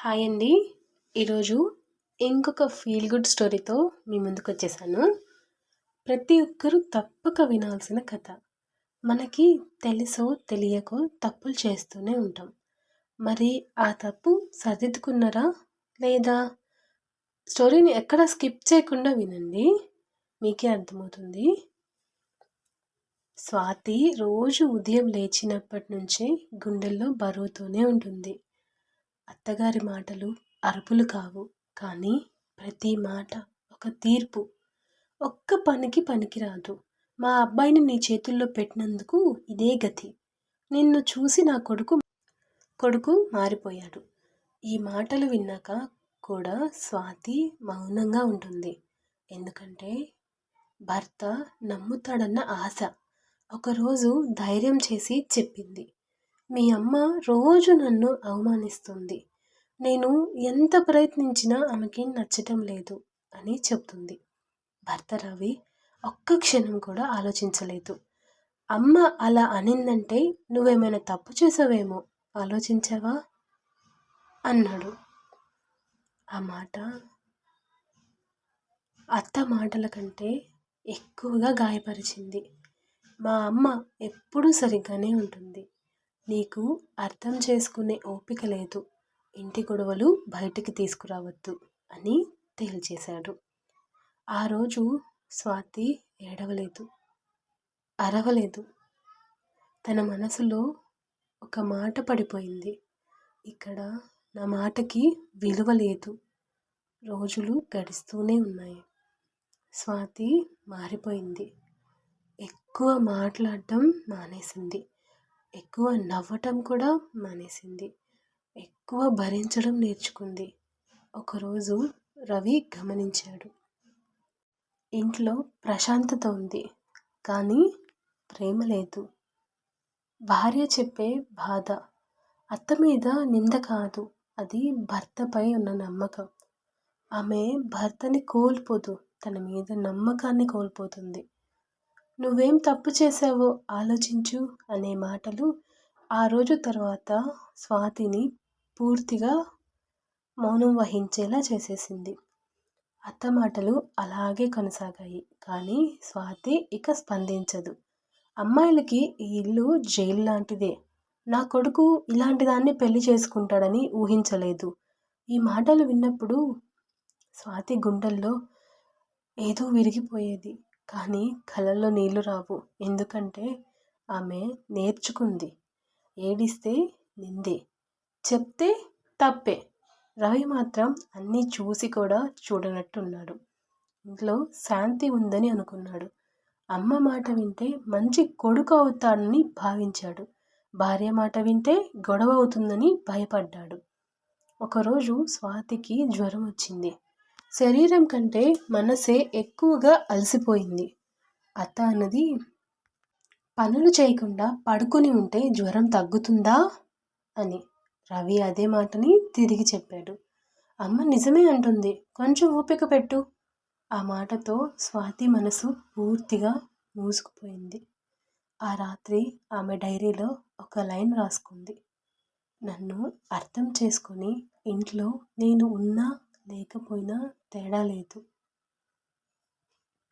Hi అండి. ఈరోజు ఇంకొక ఫీల్ గుడ్ స్టోరీతో మీ ముందుకొచ్చేసాను. ప్రతి ఒక్కరూ తప్పక వినాల్సిన కథ. మనకి తెలుసో తెలియకో తప్పులు చేస్తూనే ఉంటాం. మరి ఆ తప్పు సరిదిద్దుకున్నారా? లేదా? స్టోరీని ఎక్కడ స్కిప్ చేయకుండా వినండి. మీకే అర్థమవుతుంది. స్వాతి రోజు ఉదయం లేచినప్పటి నుంచే గుండెల్లో బరువుతూనే ఉంటుంది. అత్తగారి మాటలు అరుపులు కావు, కానీ ప్రతి మాట ఒక తీర్పు. ఒక్క పనికి పనికిరాదు. మా అబ్బాయిని నీ చేతుల్లో పెట్టినందుకు ఇదే గతి. నిన్ను చూసి నా కొడుకు మారిపోయాడు. ఈ మాటలు విన్నాక కూడా స్వాతి మౌనంగా ఉంటుంది. ఎందుకంటే భర్త నమ్ముతాడన్న ఆశ. ఒకరోజు ధైర్యం చేసి చెప్పింది, మీ అమ్మ రోజు నన్ను అవమానిస్తుంది. నేను ఎంత ప్రయత్నించినా ఆమెకి నచ్చటం లేదు అని చెప్తుంది. భర్త రవి ఒక్క క్షణం కూడా ఆలోచించలేదు. అమ్మ అలా అనిందంటే నువ్వేమైనా తప్పు చేసావేమో ఆలోచించావా అన్నాడు. ఆ మాట అత్త మాటల కంటే ఎక్కువగా గాయపరిచింది. మా అమ్మ ఎప్పుడూ సరిగ్గానే ఉంటుంది. నీకు అర్థం చేసుకునే ఓపిక లేదు. ఇంటి గొడవలు బయటికి తీసుకురావద్దు అని తేల్చేశాడు. ఆ రోజు స్వాతి ఏడవలేదు, అరవలేదు. తన మనసులో ఒక మాట పడిపోయింది. ఇక్కడ నా మాటకి విలువ లేదు. రోజులు గడుస్తూనే ఉన్నాయి. స్వాతి మారిపోయింది. ఎక్కువ మాట్లాడటం మానేసింది. ఎక్కువ నవ్వటం కూడా మానేసింది. ఎక్కువ భరించడం నేర్చుకుంది. ఒకరోజు రవి గమనించాడు. ఇంట్లో ప్రశాంతత ఉంది, కానీ ప్రేమ లేదు. భార్య చెప్పే బాధ అత్త మీద నింద కాదు, అది భర్తపై ఉన్న నమ్మకం. ఆమె భర్తని కోల్పోదు, తన మీద నమ్మకాన్ని కోల్పోతుంది. నువ్వేం తప్పు చేశావో ఆలోచించు అనే మాటలు ఆ రోజు తర్వాత స్వాతిని పూర్తిగా మౌనం వహించేలా చేసేసింది. అత్త మాటలు అలాగే కొనసాగాయి, కానీ స్వాతి ఇక స్పందించదు. అమ్మాయిలకి ఈ ఇల్లు జైలు లాంటిదే. నా కొడుకు ఇలాంటి దాన్ని పెళ్లి చేసుకుంటాడని ఊహించలేదు. ఈ మాటలు విన్నప్పుడు స్వాతి గుండెల్లో ఏదో విరిగిపోయేది. కానీ కళ్ళల్లో నీళ్లు రావు. ఎందుకంటే ఆమె నేర్చుకుంది, ఏడిస్తే నిందే, చెప్తే తప్పే. రవి మాత్రం అన్నీ చూసి కూడా చూడనట్టున్నాడు. ఇంట్లో శాంతి ఉందని అనుకున్నాడు. అమ్మ మాట వింటే మంచి కొడుకు అవుతాడని భావించాడు. భార్య మాట వింటే గొడవ అవుతుందని భయపడ్డాడు. ఒకరోజు స్వాతికి జ్వరం వచ్చింది. శరీరం కంటే మనసే ఎక్కువగా అలసిపోయింది. అత్త అన్నది, పనులు చేయకుండా పడుకుని ఉంటే జ్వరం తగ్గుతుందా అని. రవి అదే మాటని తిరిగి చెప్పాడు. అమ్మ నిజమే అంటుంది, కొంచెం ఓపిక పెట్టు. ఆ మాటతో స్వాతి మనసు పూర్తిగా మూసుకుపోయింది. ఆ రాత్రి ఆమె డైరీలో ఒక లైన్ రాసుకుంది. నన్ను అర్థం చేసుకొని ఇంట్లో నేను ఉన్నా లేకపోయినా తేడా లేదు.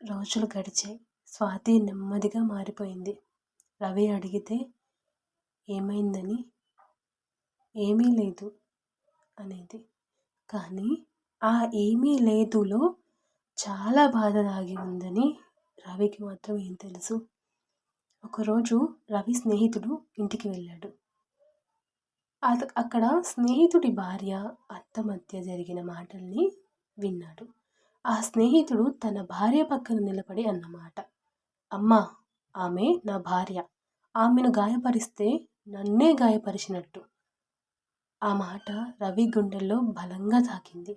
రోజులు గడిచాయి. స్వాతి నెమ్మదిగా మారిపోయింది. రవి అడిగితే ఏమైందని ఏమీ లేదు అనేది. కానీ ఆ ఏమీ లేదులో చాలా బాధ దాగి ఉందని రవికి మాత్రం ఏం తెలుసు. ఒకరోజు రవి స్నేహితుడు ఇంటికి వెళ్ళాడు. అక్కడ స్నేహితుడి భార్య అత్త మధ్య జరిగిన మాటల్ని విన్నాడు. ఆ స్నేహితుడు తన భార్య పక్కన నిలబడి అన్నమాట, అమ్మా, ఆమె నా భార్య. ఆమెను గాయపరిస్తే నన్నే గాయపరిచినట్టు. ఆ మాట రవి గుండెల్లో బలంగా తాకింది.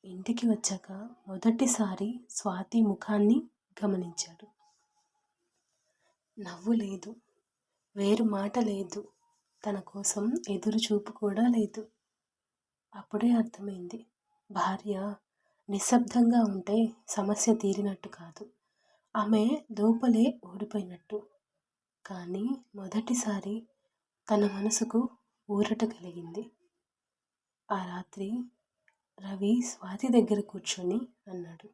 ఇంటికి వచ్చాక మొదటిసారి స్వాతి ముఖాన్ని గమనించాడు. నవ్వు లేదు, వేరు మాట లేదు, తన కోసం ఎదురు చూపు కూడా లేదు. అప్పుడే అర్థమైంది, భార్య నిశ్శబ్దంగా ఉంటే సమస్య తీరినట్టు కాదు, ఆమె లోపలే ఓడిపోయినట్టు. కానీ మొదటిసారి తన మనసుకు ఊరట కలిగింది. ఆ రాత్రి రవి స్వాతి దగ్గర కూర్చొని అన్నాడు,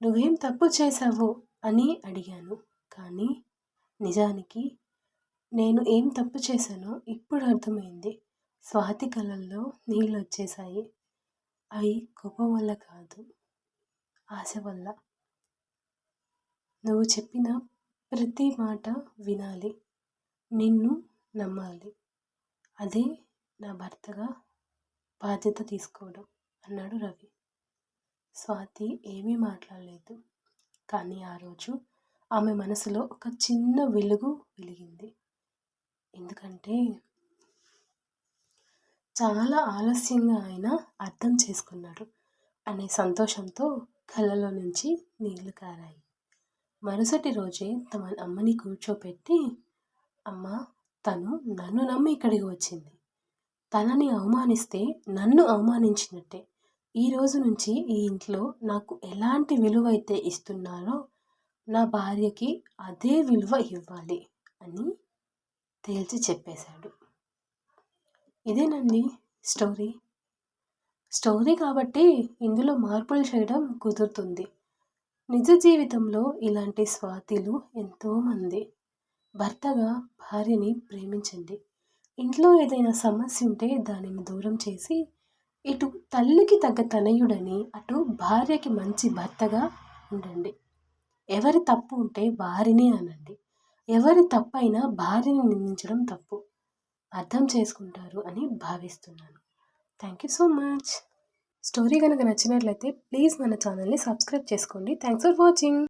నువ్వేం తప్పు చేశావు అని అడిగాను. కానీ నిజానికి నేను ఏం తప్పు చేశానో ఇప్పుడు అర్థమైంది. స్వాతి కళ్ళల్లో నీళ్ళు వచ్చేశాయి. అవి కోపం వల్ల కాదు, ఆశ వల్ల. నువ్వు చెప్పిన ప్రతి మాట వినాలి, నిన్ను నమ్మాలి. అదే నా భర్తగా బాధ్యత తీసుకోవడం అన్నాడు రవి. స్వాతి ఏమీ మాట్లాడలేదు. కానీ ఆ రోజు ఆమె మనసులో ఒక చిన్న వెలుగు వెలిగింది. ఎందుకంటే చాలా ఆలస్యంగా ఆయన అర్థం చేసుకున్నాడు అనే సంతోషంతో కళ్ళలో నుంచి నీళ్లు కారాయి. మరుసటి రోజే తమ అమ్మని కూర్చోపెట్టి, అమ్మ, తను నన్ను నమ్మి ఇక్కడికి వచ్చింది. తనని అవమానిస్తే నన్ను అవమానించినట్టే. ఈ రోజు నుంచి ఈ ఇంట్లో నాకు ఎలాంటి విలువ అయితే ఇస్తున్నారో నా భార్యకి అదే విలువ ఇవ్వాలి అని తేల్చి చెప్పేశాడు. ఇదేనండి స్టోరీ. స్టోరీ కాబట్టి ఇందులో మార్పులు చేయడం కుదురుతుంది. నిజ జీవితంలో ఇలాంటి స్వాతిలు ఎంతోమంది. భర్తగా భార్యని ప్రేమించండి. ఇంట్లో ఏదైనా సమస్య ఉంటే దానిని దూరం చేసి, ఇటు తల్లికి తగ్గ తనయుడని, అటు భార్యకి మంచి భర్తగా ఉండండి. ఎవరి తప్పు ఉంటే వారినే అనండి. ఎవరి తప్పైనా భార్యని నిందించడం తప్పు. అర్థం చేసుకుంటారు అని భావిస్తున్నాను. Thank you so much. Story కనుక నచ్చినట్లయితే ప్లీజ్ మన ఛానల్ని సబ్స్క్రైబ్ చేసుకోండి. Thanks for watching.